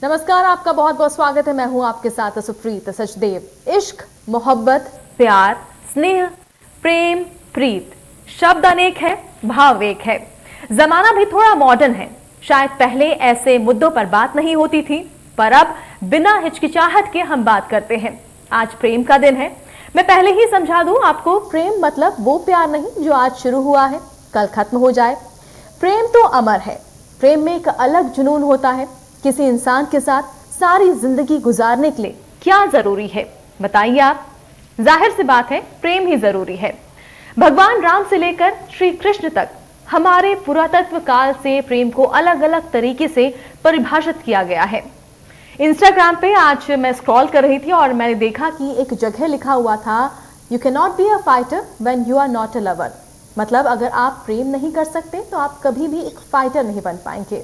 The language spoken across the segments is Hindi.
नमस्कार, आपका बहुत बहुत स्वागत है। मैं हूं आपके साथ सुप्रीत सचदेव। इश्क, मोहब्बत, प्यार, स्नेह, प्रेम, प्रीत, शब्द अनेक है, भाव एक है। जमाना भी थोड़ा मॉडर्न है। शायद पहले ऐसे मुद्दों पर बात नहीं होती थी, पर अब बिना हिचकिचाहट के हम बात करते हैं। आज प्रेम का दिन है। मैं पहले ही समझा दूं आपको, प्रेम मतलब वो प्यार नहीं जो आज शुरू हुआ है कल खत्म हो जाए। प्रेम तो अमर है। प्रेम में एक अलग जुनून होता है। किसी इंसान के साथ सारी जिंदगी गुजारने के लिए क्या जरूरी है बताइए आप? जाहिर सी बात है, प्रेम ही जरूरी है। भगवान राम से लेकर श्री कृष्ण तक हमारे पुरातत्व काल से प्रेम को अलग अलग तरीके से परिभाषित किया गया है। इंस्टाग्राम पे आज मैं स्क्रॉल कर रही थी और मैंने देखा कि एक जगह लिखा हुआ था, you can not be a fighter when you are not a lover. मतलब अगर आप प्रेम नहीं कर सकते तो आप कभी भी एक फाइटर नहीं बन पाएंगे।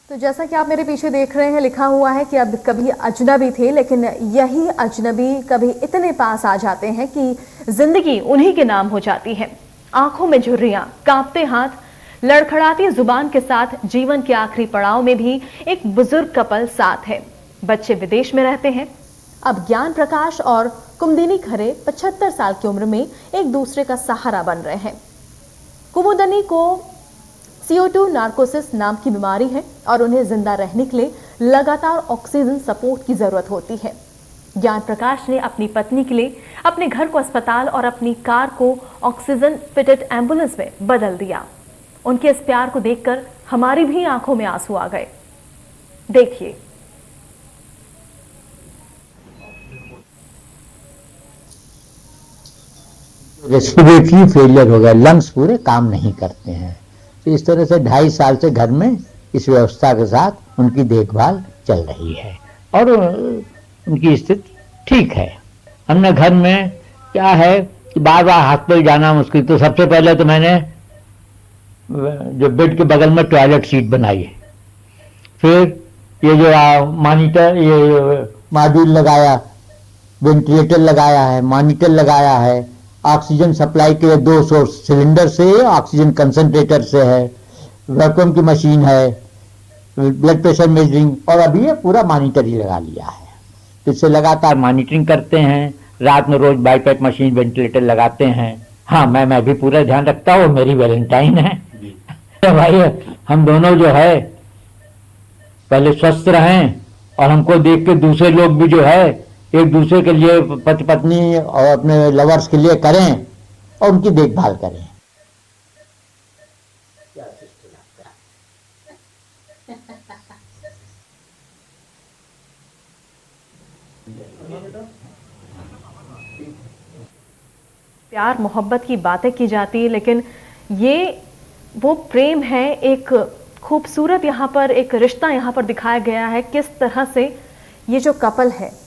तो जैसा कि आप मेरे पीछे देख रहे हैं, लिखा हुआ है कि अब कभी अजनबी थे, लेकिन यही अजनबी कभी इतने पास आ जाते हैं कि जिंदगी उन्हीं के नाम हो जाती है। आंखों में झुर्रियां, कांपते हाथ, लड़खड़ाती जुबान के साथ जीवन के आखिरी पड़ाव में भी एक बुजुर्ग कपल साथ है। बच्चे विदेश में रहते हैं। अब ज्ञान प्रकाश और कुमुदिनी खरे 75 साल की उम्र में एक दूसरे का सहारा बन रहे हैं। कुमुदिनी को CO2 नार्कोसिस नाम की बीमारी है और उन्हें जिंदा रहने के लिए लगातार ऑक्सीजन सपोर्ट की जरूरत होती है। ज्ञान प्रकाश ने अपनी पत्नी के लिए अपने घर को अस्पताल और अपनी कार को ऑक्सीजन फिटेड एम्बुलेंस में बदल दिया। उनके इस प्यार को देखकर हमारी भी आंखों में आंसू आ गए। देखिए। रेस्पिरेटरी फेलियर हो गया, लंग्स पूरे काम नहीं करते हैं। तो इस तरह से 2.5 साल से घर में इस व्यवस्था के साथ उनकी देखभाल चल रही है और उनकी स्थिति ठीक है। हमने घर में क्या है कि बार बार हॉस्पिटल जाना मुश्किल, तो सबसे पहले तो मैंने जो बेड के बगल में टॉयलेट सीट बनाई, फिर ये जो मॉनिटर, ये मॉड्यूल लगाया, वेंटिलेटर लगाया है, मॉनिटर लगाया है, ऑक्सीजन सप्लाई के लिए 2 सोर्स सिलेंडर से, ऑक्सीजन कंसंट्रेटर से है, वैक्यूम की मशीन है, ब्लड प्रेशर मेजरिंग, और अभी ये पूरा मॉनिटर ही लगा लिया है। तो इससे लगातार मॉनिटरिंग करते हैं। रात में रोज बाईपैप मशीन, वेंटिलेटर लगाते हैं। हाँ, मैं भी पूरा ध्यान रखता हूँ। मेरी वैलेंटाइन है भाई। हम दोनों जो है पहले स्वस्थ रहें और हमको देख के दूसरे लोग भी जो है एक दूसरे के लिए, पति पत्नी और अपने लवर्स के लिए करें और उनकी देखभाल करें। प्यार मोहब्बत की बातें की जाती है, लेकिन ये वो प्रेम है, एक खूबसूरत यहाँ पर एक रिश्ता यहाँ पर दिखाया गया है। किस तरह से ये जो कपल है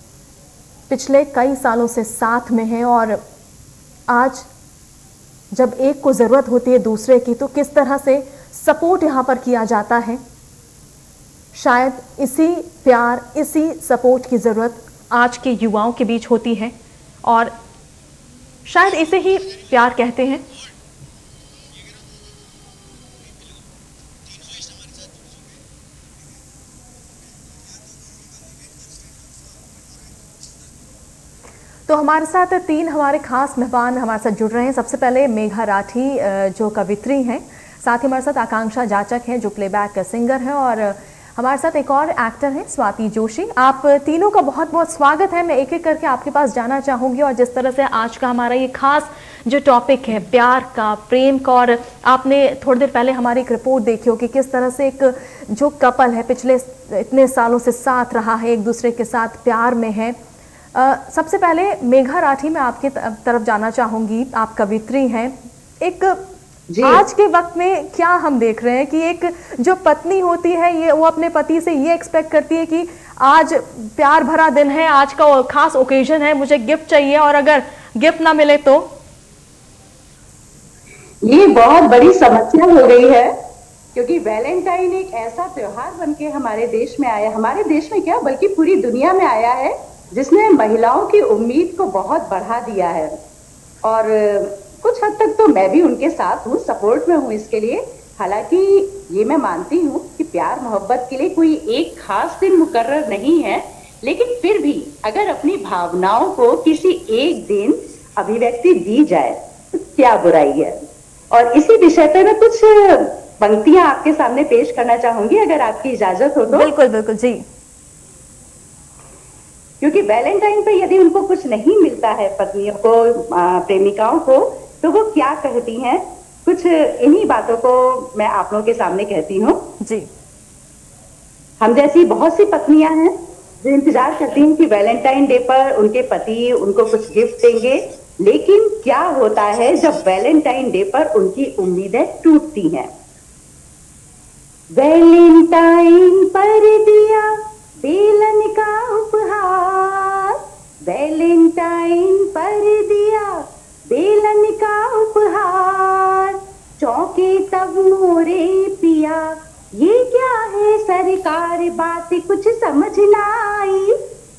पिछले कई सालों से साथ में है और आज जब एक को ज़रूरत होती है दूसरे की, तो किस तरह से सपोर्ट यहाँ पर किया जाता है। शायद इसी प्यार, इसी सपोर्ट की ज़रूरत आज के युवाओं के बीच होती है और शायद इसे ही प्यार कहते हैं। तो हमारे साथ 3 हमारे खास मेहमान हमारे साथ जुड़ रहे हैं। सबसे पहले मेघा राठी जो कवित्री हैं, साथ ही हमारे साथ आकांक्षा जाचक हैं जो प्लेबैक सिंगर हैं, और हमारे साथ एक और एक्टर हैं स्वाति जोशी। आप तीनों का बहुत बहुत स्वागत है। मैं एक एक करके आपके पास जाना चाहूँगी और जिस तरह से आज का हमारा ये खास जो टॉपिक है प्यार का, प्रेम का, और आपने थोड़ी देर पहले हमारी एक रिपोर्ट देखी हो कि किस तरह से एक जो कपल है पिछले इतने सालों से साथ रहा है, एक दूसरे के साथ प्यार में है। सबसे पहले मेघा राठी, मैं आपकी तरफ जाना चाहूँगी। आप कवित्री हैं। एक जी। आज के वक्त में क्या हम देख रहे हैं कि एक जो पत्नी होती है ये वो अपने पति से ये एक्सपेक्ट करती है कि आज प्यार भरा दिन है, आज का खास ओकेजन है, मुझे गिफ्ट चाहिए, और अगर गिफ्ट ना मिले तो ये बहुत बड़ी समस्या हो गई है, क्योंकि वैलेंटाइन एक ऐसा त्योहार बनके हमारे देश में आया, हमारे देश में क्या बल्कि पूरी दुनिया में आया है, जिसने महिलाओं की उम्मीद को बहुत बढ़ा दिया है। और कुछ हद तक तो मैं भी उनके साथ हूँ, सपोर्ट में हूँ इसके लिए। हालांकि ये मैं मानती हूँ कि प्यार मोहब्बत के लिए कोई एक खास दिन मुकर्रर नहीं है, लेकिन फिर भी अगर अपनी भावनाओं को किसी एक दिन अभिव्यक्ति दी जाए तो क्या बुराई है। और इसी विषय पे मैं कुछ पंक्तियां आपके सामने पेश करना चाहूंगी, अगर आपकी इजाजत हो तो। बिल्कुल बिल्कुल जी। क्योंकि वैलेंटाइन पे यदि उनको कुछ नहीं मिलता है, पत्नियों को, प्रेमिकाओं को, तो वो क्या कहती हैं, कुछ इन्हीं बातों को मैं आप लोगों के सामने कहती हूँ जी। हम जैसी बहुत सी पत्नियां हैं जो इंतजार करती हैं कि वैलेंटाइन डे पर उनके पति उनको कुछ गिफ्ट देंगे, लेकिन क्या होता है जब वैलेंटाइन डे पर उनकी उम्मीदें टूटती हैं। वैलेंटाइन पर दिया बेलन का उपहार, वैलेंटाइन पर दिया बेलन का उपहार, चौंके तब मोरे पिया, ये क्या है सरकार, बात कुछ समझ ना आई,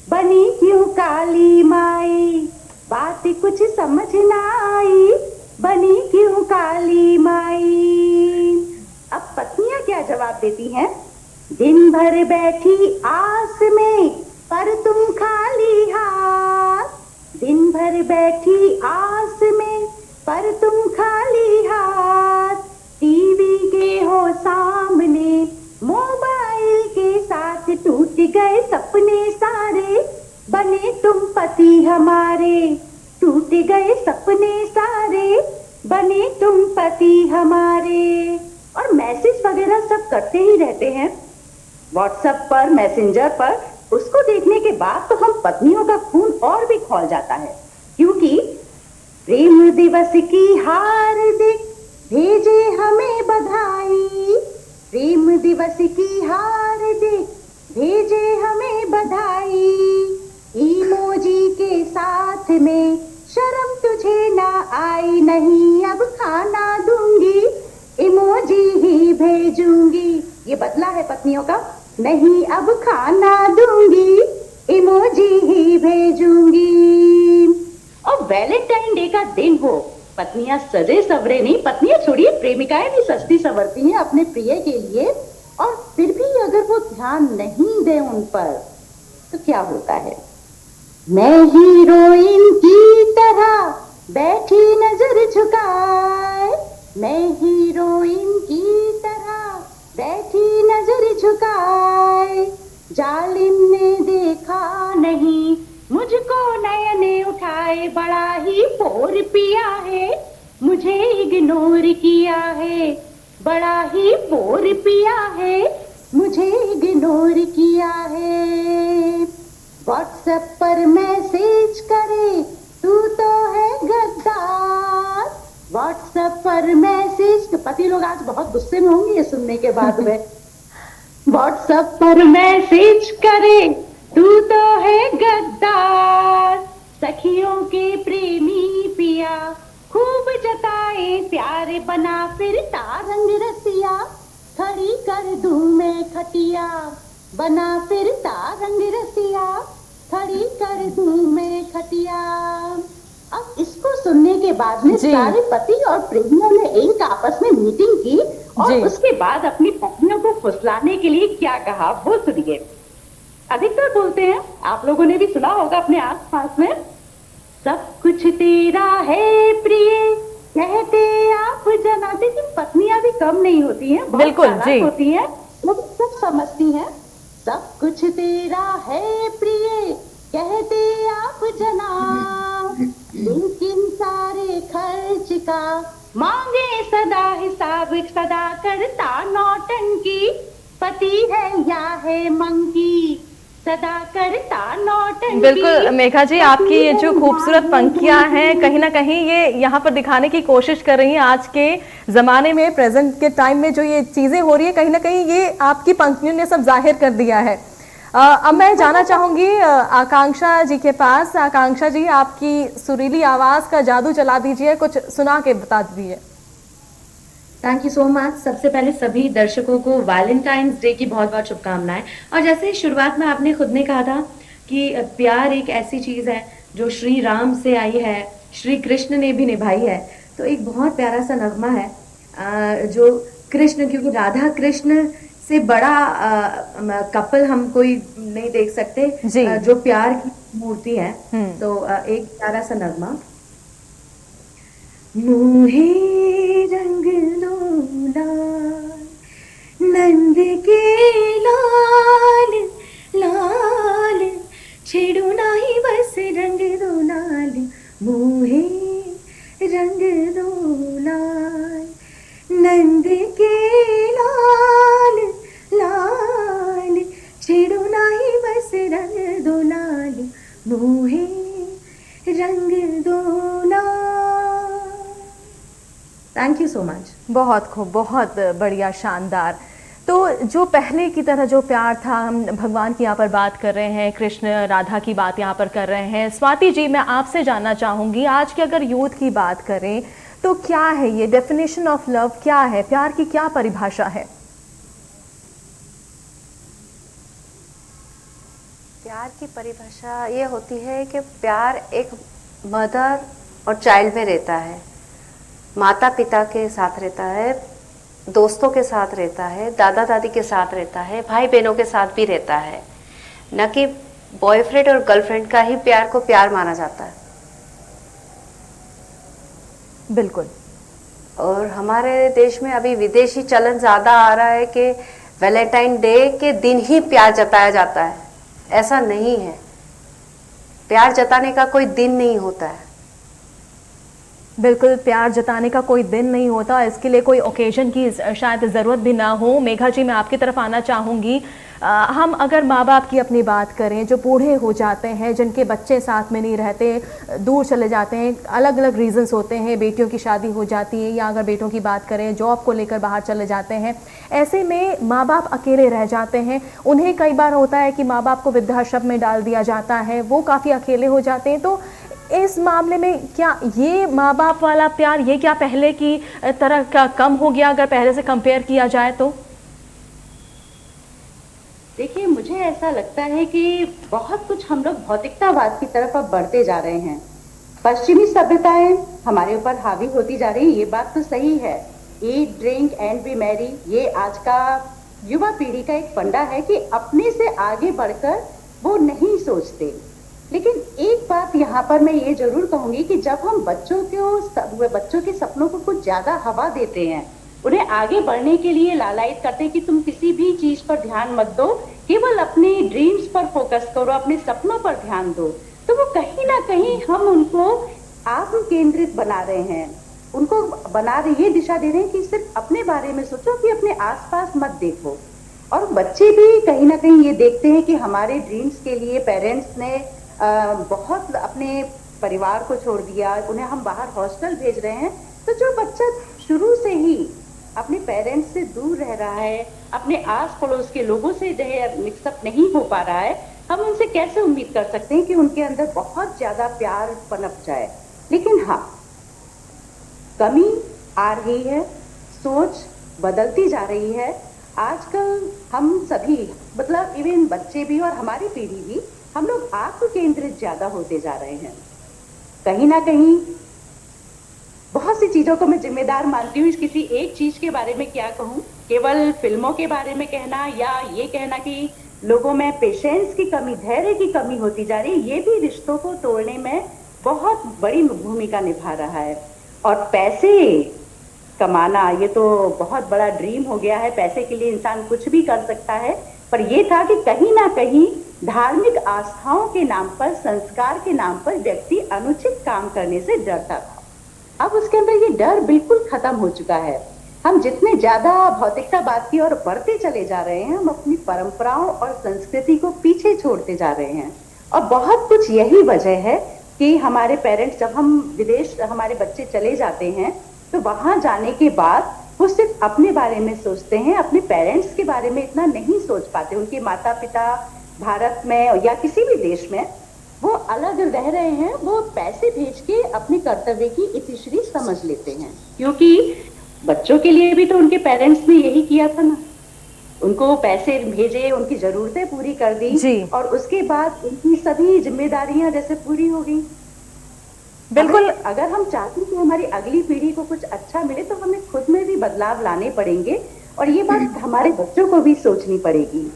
बनी क्यों काली माई, बात कुछ समझ ना आई, बनी क्यों काली माई। अब पत्नियां क्या जवाब देती हैं, दिन भर बैठी आस में पर तुम खाली हाथ, दिन भर बैठी आस में पर तुम खाली हाथ, टीवी के हो सामने मोबाइल के साथ, टूट गए सपने सारे, बने तुम पति हमारे, टूट गए सपने सारे, बने तुम पति हमारे। और मैसेज वगैरह सब करते ही रहते हैं व्हाट्सएप पर, मैसेंजर पर। उसको देखने के बाद तो हम पत्नियों का खून और भी खौल जाता है, क्योंकि प्रेम दिवस की हार्दिक भेजे हमें बधाई, प्रेम दिवस की हार्दिक भेजे हमें बधाई, इमोजी के साथ में शर्म तुझे ना आई, नहीं अब खाना दूंगी, इमोजी ही भेजूंगी। ये बदला है पत्नियों का, नहीं अब खाना दूंगी, इमोजी ही भेजूंगी। और वैलेंटाइन डे का दिन हो, पत्नियां सजे सवरे नहीं, पत्नियां छोड़िए, प्रेमिकाएं भी सजती संवरती हैं अपने प्रिय के लिए, और फिर भी अगर वो ध्यान नहीं दे उन पर तो क्या होता है। मैं हीरोइन की तरह बैठी नजर झुकाए, मैं हीरोइन की तरह बैठी नजर झुकाए, जालिम ने देखा नहीं मुझको नयने उठाए, बड़ा ही पोर पिया है मुझे इग्नोर किया है, बड़ा ही पोर पिया है मुझे इग्नोर किया है। व्हाट्सएप पर मैसेज करे तू तो है गद्दार, व्हाट्सएप पर मैसेज, तो पति लोग आज बहुत गुस्से में होंगे ये सुनने के बाद में। व्हाट्सएप पर मैसेज करे तू तो है गद्दार, सखियों के प्रेमी पिया खूब जताए प्यार, बना फिरता रंग रसिया, खड़ी कर दूं मैं खटिया, बना फिरता रंग रसिया, खड़ी कर दूं मैं खटिया। अब इसको सुनने के बाद में सारे पति और प्रेमियों ने एक आपस में मीटिंग की, और उसके बाद अपनी पत्नियों को फुसलाने के लिए क्या कहा वो सुनिए। अधिकतर बोलते हैं, आप लोगों ने भी सुना होगा अपने आस पास में, सब कुछ तेरा है प्रिय कहते आप जना। लेकिन पत्नियां भी कम नहीं होती हैं, बिल्कुल जी होती हैं, वो सब समझती हैं। सब कुछ तेरा है प्रिय कहते आप जना, लेकिन सारे खर्च का मांगे सदा हिसाब, सदा करता नौटंकी, पति है या है मंकी, सदा करता नौटंकी। बिल्कुल मेघा जी, आपकी ये जो खूबसूरत पंक्तियां हैं कहीं ना कहीं ये यहाँ पर दिखाने की कोशिश कर रही हैं आज के ज़माने में, प्रेजेंट के टाइम में जो ये चीज़ें हो रही है कहीं ना कहीं ये आपकी पंक्तियों ने सब जाहिर कर दिया है। अब मैं जाना चाहूंगी आकांक्षा जी के पास। आकांक्षा जी, आपकी सुरीली आवाज़ का जादू चला दीजिए, कुछ सुना के बता दीजिए। Thank you so much. सबसे पहले सभी दर्शकों को वैलेंटाइंस डे की बहुत बहुत शुभकामनाएं। और जैसे शुरुआत में आपने खुद ने कहा था कि प्यार एक ऐसी चीज है जो श्री राम से आई है, श्री कृष्ण ने भी निभाई है, तो एक बहुत प्यारा सा नगमा है जो कृष्ण, क्योंकि राधा कृष्ण से बड़ा कपल हम कोई नहीं देख सकते जो प्यार की मूर्ति है। तो एक प्यारा सा नगमा। मुहे रंग लो लाल, नंद के लाल लाल, छेड़ो नाही बस रंग दो लाल, मुहे रंग दो लाल, नंद के लाल लाल, छेड़ो नाही बस रंग दो लाल, मुहे रंग दो लाल। Thank you so much. बहुत खूब, बहुत बढ़िया, शानदार। तो जो पहले की तरह जो प्यार था, हम भगवान की यहाँ पर बात कर रहे हैं, कृष्ण राधा की बात यहाँ पर कर रहे हैं। स्वाति जी, मैं आपसे जानना चाहूँगी, आज के अगर यूथ की बात करें तो क्या है ये डेफिनेशन ऑफ लव, क्या है प्यार की, क्या परिभाषा है? प्यार की परिभाषा ये होती है कि प्यार एक मदर और चाइल्ड में रहता है, माता पिता के साथ रहता है, दोस्तों के साथ रहता है, दादा दादी के साथ रहता है, भाई बहनों के साथ भी रहता है, न कि बॉयफ्रेंड और गर्लफ्रेंड का ही प्यार को प्यार माना जाता है। बिल्कुल। और हमारे देश में अभी विदेशी चलन ज़्यादा आ रहा है कि वैलेंटाइन डे के दिन ही प्यार जताया जाता है। ऐसा नहीं है, प्यार जताने का कोई दिन नहीं होता है। बिल्कुल, प्यार जताने का कोई दिन नहीं होता, इसके लिए कोई ओकेजन की शायद ज़रूरत भी ना हो। मेघा जी, मैं आपकी तरफ आना चाहूँगी। हम अगर माँ बाप की अपनी बात करें, जो बूढ़े हो जाते हैं, जिनके बच्चे साथ में नहीं रहते, दूर चले जाते हैं, अलग अलग रीजंस होते हैं, बेटियों की शादी हो जाती है, या अगर बेटों की बात करें जॉब को लेकर बाहर चले जाते हैं, ऐसे में माँ बाप अकेले रह जाते हैं। उन्हें कई बार होता है कि माँ बाप को वृद्धाश्रम में डाल दिया जाता है, वो काफ़ी अकेले हो जाते हैं। तो इस मामले में क्या ये माँ बाप वाला प्यार, ये क्या पहले की तरह का कम हो गया अगर पहले से कंपेयर किया जाए तो? देखिए, मुझे ऐसा लगता है कि बहुत कुछ हम लोग भौतिकतावाद की तरफ अब बढ़ते जा रहे हैं। पश्चिमी सभ्यताएं हमारे ऊपर हावी होती जा रही है, ये बात तो सही है। ईट, ड्रिंक एंड बी मैरी, ये आज का युवा पीढ़ी का एक फंडा है कि अपने से आगे बढ़कर वो नहीं सोचते। लेकिन एक बात यहाँ पर मैं ये जरूर कहूंगी कि जब हम बच्चों के सपनों को कुछ ज्यादा हवा देते हैं, उन्हें आगे बढ़ने के लिए लालायित करते हैं कि तुम किसी भी चीज पर ध्यान मत दो, केवल अपने ड्रीम्स पर फोकस करो, अपने सपनों पर ध्यान दो, तो वो कहीं ना कहीं हम उनको आत्म केंद्रित बना रहे हैं, उनको ये दिशा दे रहे हैं कि सिर्फ अपने बारे में सोचो, कि अपने आसपास मत देखो। और बच्चे भी कहीं ना कहीं ये देखते हैं कि हमारे ड्रीम्स के लिए पेरेंट्स ने बहुत अपने परिवार को छोड़ दिया, उन्हें हम बाहर हॉस्टल भेज रहे हैं। तो जो बच्चा शुरू से ही अपने पेरेंट्स से दूर रह रहा है, अपने आस पड़ोस के लोगों से जो है मिक्सअप नहीं हो पा रहा है, हम उनसे कैसे उम्मीद कर सकते हैं कि उनके अंदर बहुत ज्यादा प्यार पनप जाए। लेकिन हाँ, कमी आ रही है, सोच बदलती जा रही है। आजकल हम सभी, मतलब इवन बच्चे भी और हमारी पीढ़ी भी, हम लोग आत्म केंद्रित ज्यादा होते जा रहे हैं। कहीं ना कहीं बहुत सी चीजों को मैं जिम्मेदार मानती हूँ। किसी एक चीज के बारे में क्या कहूँ, केवल फिल्मों के बारे में कहना या ये कहना कि लोगों में पेशेंस की कमी, धैर्य की कमी होती जा रही है, ये भी रिश्तों को तोड़ने में बहुत बड़ी भूमिका निभा रहा है। और पैसे कमाना, ये तो बहुत बड़ा ड्रीम हो गया है। पैसे के लिए इंसान कुछ भी कर सकता है, पर ये था कि कहीं ना कहीं धार्मिक आस्थाओं के नाम पर, संस्कार के नाम पर व्यक्ति अनुचित काम करने से डरता था। अब उसके अंदर ये डर बिल्कुल खत्म हो चुका है। हम जितने ज्यादा भौतिकतावाद की ओर बढ़ते चले जा रहे हैं, हम अपनी परंपराओं और संस्कृति को पीछे छोड़ते जा रहे हैं। और बहुत कुछ यही वजह है कि हमारे पेरेंट्स, जब हम विदेश हमारे बच्चे चले जाते हैं तो वहां जाने के बाद वो सिर्फ अपने बारे में सोचते हैं, अपने पेरेंट्स के बारे में इतना नहीं सोच पाते। उनके माता पिता भारत में या किसी भी देश में वो अलग रह रहे हैं, वो पैसे भेज के अपने कर्तव्य की इतिश्री समझ लेते हैं, क्योंकि बच्चों के लिए भी तो उनके पेरेंट्स ने यही किया था ना, उनको पैसे भेजे, उनकी जरूरतें पूरी कर दी और उसके बाद उनकी सभी जिम्मेदारियां जैसे पूरी हो गई। बिल्कुल। अगर हम चाहते हैं कि हमारी अगली पीढ़ी को कुछ अच्छा मिले तो हमें खुद में भी बदलाव लाने पड़ेंगे और ये बात हमारे बच्चों को भी सोचनी पड़ेगी।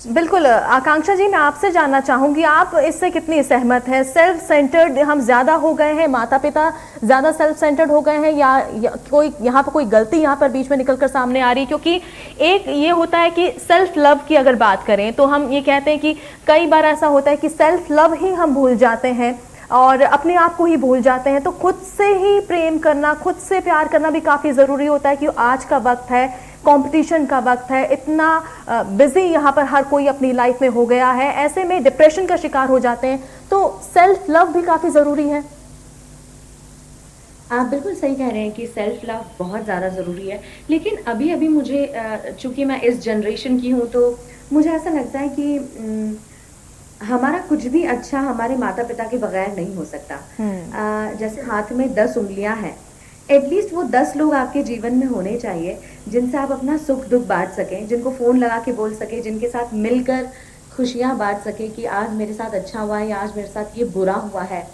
बिल्कुल। आकांक्षा जी, मैं आपसे जानना चाहूंगी, आप इससे कितनी सहमत हैं? सेल्फ सेंटर्ड हम ज्यादा हो गए हैं, माता पिता ज्यादा सेल्फ सेंटर्ड हो गए हैं, या कोई यहाँ पर कोई गलती यहाँ पर बीच में निकलकर सामने आ रही है? क्योंकि एक ये होता है कि सेल्फ लव की अगर बात करें तो हम ये कहते हैं कि कई बार ऐसा होता है कि सेल्फ लव ही हम भूल जाते हैं और अपने आप को ही भूल जाते हैं। तो खुद से ही प्रेम करना, खुद से प्यार करना भी काफ़ी ज़रूरी होता है कि आज का वक्त है, कंपटीशन का वक्त है, इतना बिजी यहाँ पर हर कोई अपनी लाइफ में हो गया है, ऐसे में डिप्रेशन का शिकार हो जाते हैं। तो सेल्फ लव भी काफ़ी ज़रूरी है। आप बिल्कुल सही कह रहे हैं कि सेल्फ लव बहुत ज़्यादा ज़रूरी है, लेकिन अभी अभी मुझे, चूँकि मैं इस जनरेशन की हूँ, तो मुझे ऐसा लगता है कि हमारा कुछ भी अच्छा हमारे माता पिता के बगैर नहीं हो सकता। जैसे हाथ में 10 उंगलियां हैं, एटलीस्ट वो 10 लोग आपके जीवन में होने चाहिए जिनसे आप अपना सुख दुख बांट सकें, जिनको फ़ोन लगा के बोल सकें, जिनके साथ मिलकर खुशियां बांट सकें कि आज मेरे साथ अच्छा हुआ है या आज मेरे साथ ये बुरा हुआ है।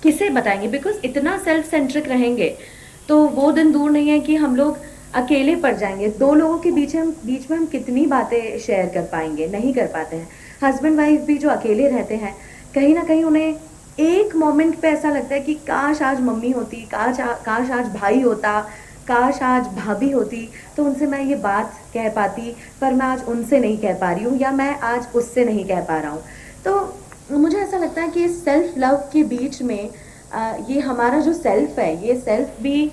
किसे बताएंगे? बिकॉज इतना सेल्फ सेंट्रिक रहेंगे तो वो दिन दूर नहीं है कि हम लोग अकेले पड़ जाएंगे। 2 लोगों के बीच में हम कितनी बातें शेयर कर पाएंगे? नहीं कर पाते हैं। हस्बैंड वाइफ भी जो अकेले रहते हैं, कहीं ना कहीं उन्हें एक मोमेंट पे ऐसा लगता है कि काश आज मम्मी होती, काश आज भाई होता, काश आज भाभी होती तो उनसे मैं ये बात कह पाती, पर मैं आज उनसे नहीं कह पा रही हूँ या मैं आज उससे नहीं कह पा रहा हूँ। तो मुझे ऐसा लगता है कि सेल्फ लव के बीच में ये हमारा जो सेल्फ है, ये सेल्फ भी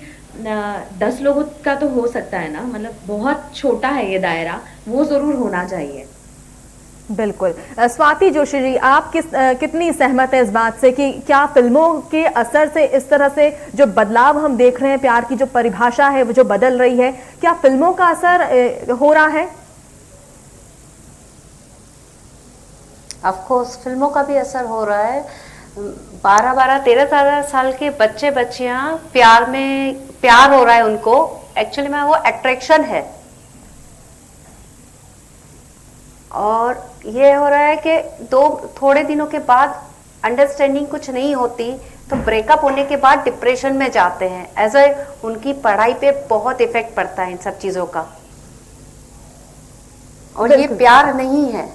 10 लोगों का तो हो सकता है ना, मतलब बहुत छोटा है ये दायरा, वो ज़रूर होना चाहिए। बिल्कुल। स्वाति जोशी जी, आप कितनी सहमत है इस बात से कि क्या फिल्मों के असर से इस तरह से जो बदलाव हम देख रहे हैं, प्यार की जो परिभाषा है वो जो बदल रही है, क्या फिल्मों का असर हो रहा है? ऑफ कोर्स फिल्मों का भी असर हो रहा है। 12-12, 13-13 साल के बच्चे बच्चियां प्यार हो रहा है उनको, एक्चुअली में वो अट्रैक्शन है। और ये हो रहा है कि थोड़े दिनों के बाद अंडरस्टैंडिंग कुछ नहीं होती तो ब्रेकअप होने के बाद डिप्रेशन में जाते हैं। ऐसे उनकी पढ़ाई पे बहुत इफेक्ट पड़ता है इन सब चीज़ों का। और ये प्यार नहीं है।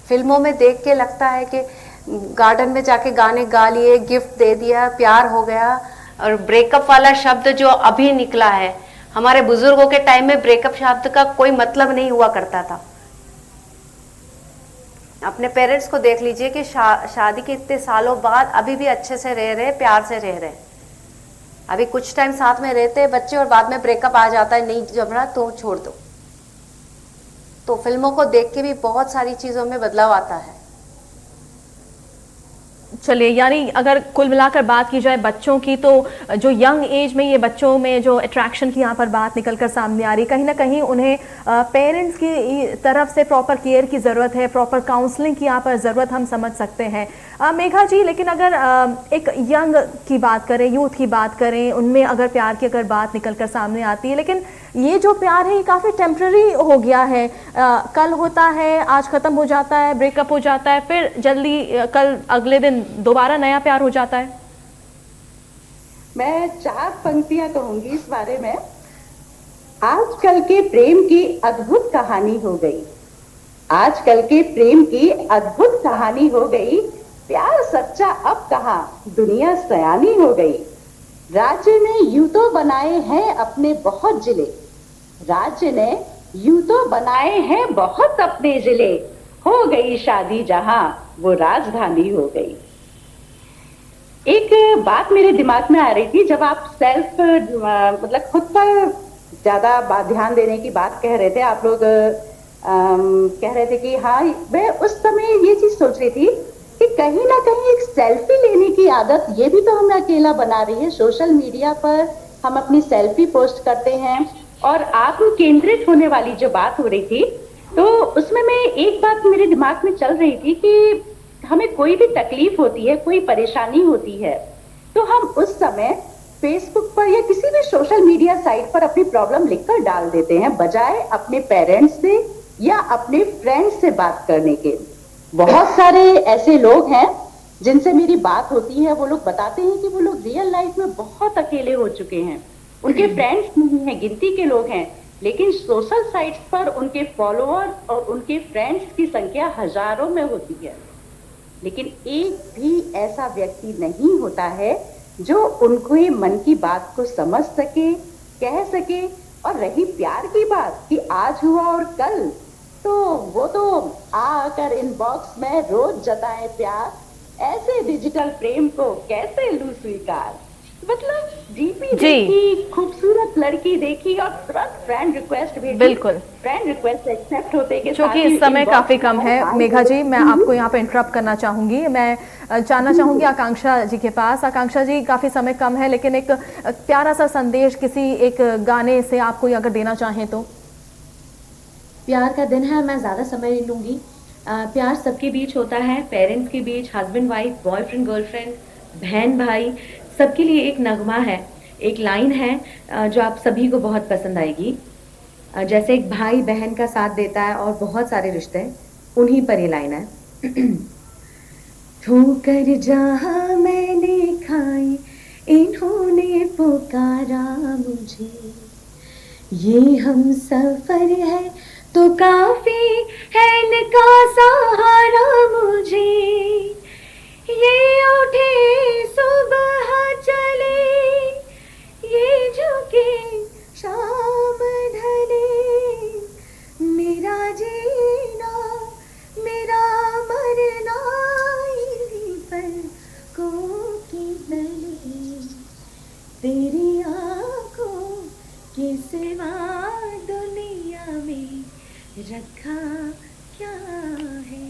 फिल्मों में देख के लगता है कि गार्डन में जाके गाने गा लिए, गिफ्ट दे दिया, प्यार हो गया। और ब्रेकअप वाला शब्द जो अभी निकला है, हमारे बुजुर्गों के टाइम में ब्रेकअप शब्द का कोई मतलब नहीं हुआ करता था। अपने पेरेंट्स को देख लीजिए कि शादी के इतने सालों बाद अभी भी अच्छे से रह रहे, प्यार से रह रहे। अभी कुछ टाइम साथ में रहते हैं बच्चे और बाद में ब्रेकअप आ जाता है, नहीं जम रहा तो छोड़ दो। तो फिल्मों को देख के भी बहुत सारी चीजों में बदलाव आता है। चलिए, यानी अगर कुल मिलाकर बात की जाए बच्चों की, तो जो यंग एज में ये बच्चों में जो अट्रैक्शन की यहाँ पर बात निकलकर सामने आ रही, कहीं ना कहीं उन्हें पेरेंट्स की तरफ से प्रॉपर केयर की ज़रूरत है, प्रॉपर काउंसलिंग की यहाँ पर ज़रूरत हम समझ सकते हैं। मेघा जी, लेकिन अगर एक यंग की बात करें, यूथ की बात करें, उनमें अगर प्यार की अगर बात निकलकर सामने आती है, लेकिन ये जो प्यार है ये काफ़ी टेम्प्रेरी हो गया है। कल होता है, आज ख़त्म हो जाता है, ब्रेकअप हो जाता है, फिर जल्दी कल अगले दिन दोबारा नया प्यार हो जाता है। मैं 4 पंक्तियां कहूंगी इस बारे में। आजकल के प्रेम की अद्भुत कहानी हो गई, आजकल के प्रेम की अद्भुत कहानी हो गई। प्यार सच्चा अब कहाँ, दुनिया सयानी हो गई। राज्य ने यूं तो बनाए हैं अपने बहुत जिले, राज्य ने यूं तो बनाए हैं बहुत अपने जिले। हो गई शादी जहां वो राजधानी हो गई। एक बात मेरे दिमाग में आ रही थी, जब आप सेल्फ मतलब खुद पर ज्यादा ध्यान देने की बात कह रहे थे आप लोग। कह रहे थे कि हाँ, मैं उस समय ये चीज सोच रही थी कि कहीं ना कहीं एक सेल्फी लेने की आदत ये भी तो हमें अकेला बना रही है। सोशल मीडिया पर हम अपनी सेल्फी पोस्ट करते हैं और आत्म केंद्रित होने वाली जो बात हो रही थी, तो उसमें मैं एक बात मेरे दिमाग में चल रही थी कि हमें कोई भी तकलीफ होती है, कोई परेशानी होती है, तो हम उस समय फेसबुक पर या किसी भी सोशल मीडिया साइट पर अपनी प्रॉब्लम लिखकर डाल देते हैं, बजाय अपने पेरेंट्स से या अपने फ्रेंड्स से बात करने के। बहुत सारे ऐसे लोग हैं जिनसे मेरी बात होती है, वो लोग बताते हैं कि वो लोग रियल लाइफ में बहुत अकेले हो चुके हैं, उनके फ्रेंड्स नहीं हैं, गिनती के लोग हैं, लेकिन सोशल साइट्स पर उनके फॉलोअर और उनके फ्रेंड्स की संख्या हजारों में होती है, लेकिन एक भी ऐसा व्यक्ति नहीं होता है जो उनके मन की बात को समझ सके, कह सके। और रही प्यार की बात कि आज हुआ और कल, तो वो तो आकर इनबॉक्स में रोज जताए प्यार, ऐसे डिजिटल प्रेम को कैसे लूं स्वीकार। मतलब डीपी देखी, खूबसूरत लड़की देखी और तुरंत फ्रेंड रिक्वेस्ट भेजी। बिल्कुल, फ्रेंड रिक्वेस्ट एक्सेप्ट होते के क्योंकि इस समय काफी कम है। मेघा जी, मैं आपको यहाँ पे इंटरप्ट करना चाहूंगी। मैं जानना चाहूंगी आकांक्षा जी के पास। आकांक्षा जी, काफी समय कम है, लेकिन एक प्यारा सा संदेश किसी एक गाने से आप कोई अगर देना चाहें तो। प्यार का दिन है, मैं ज़्यादा समय नहीं लूँगी। प्यार सबके बीच होता है, पेरेंट्स के बीच, हस्बैंड वाइफ, बॉयफ्रेंड गर्लफ्रेंड, बहन भाई, सबके लिए एक नगमा है, एक लाइन है जो आप सभी को बहुत पसंद आएगी। जैसे एक भाई बहन का साथ देता है और बहुत सारे रिश्ते, उन्हीं पर ये लाइन है। ठोकर जहाँ मैंने खाई, इन्होंने पुकारा मुझे, ये हम सफर है तो काफी है इनका सहारा मुझे, ये उठे सुबह चले, ये झुके शाम ढले, मेरा जीना मेरा मरना इन्हीं पलकों की तले, तेरी आंखों के सिवा दुनिया में रखा क्या है।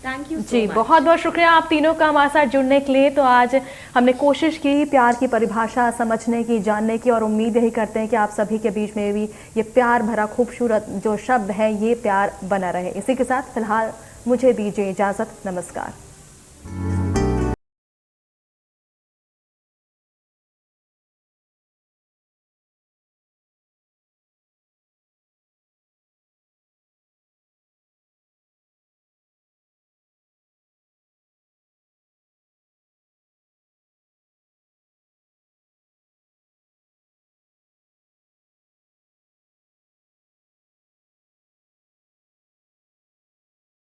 थैंक यू जी, बहुत बहुत शुक्रिया आप तीनों का हमारे साथ जुड़ने के लिए। तो आज हमने कोशिश की प्यार की परिभाषा समझने की, जानने की, और उम्मीद यही करते हैं कि आप सभी के बीच में भी ये प्यार भरा खूबसूरत जो शब्द है ये प्यार बना रहे। इसी के साथ फिलहाल मुझे दीजिए इजाज़त। नमस्कार।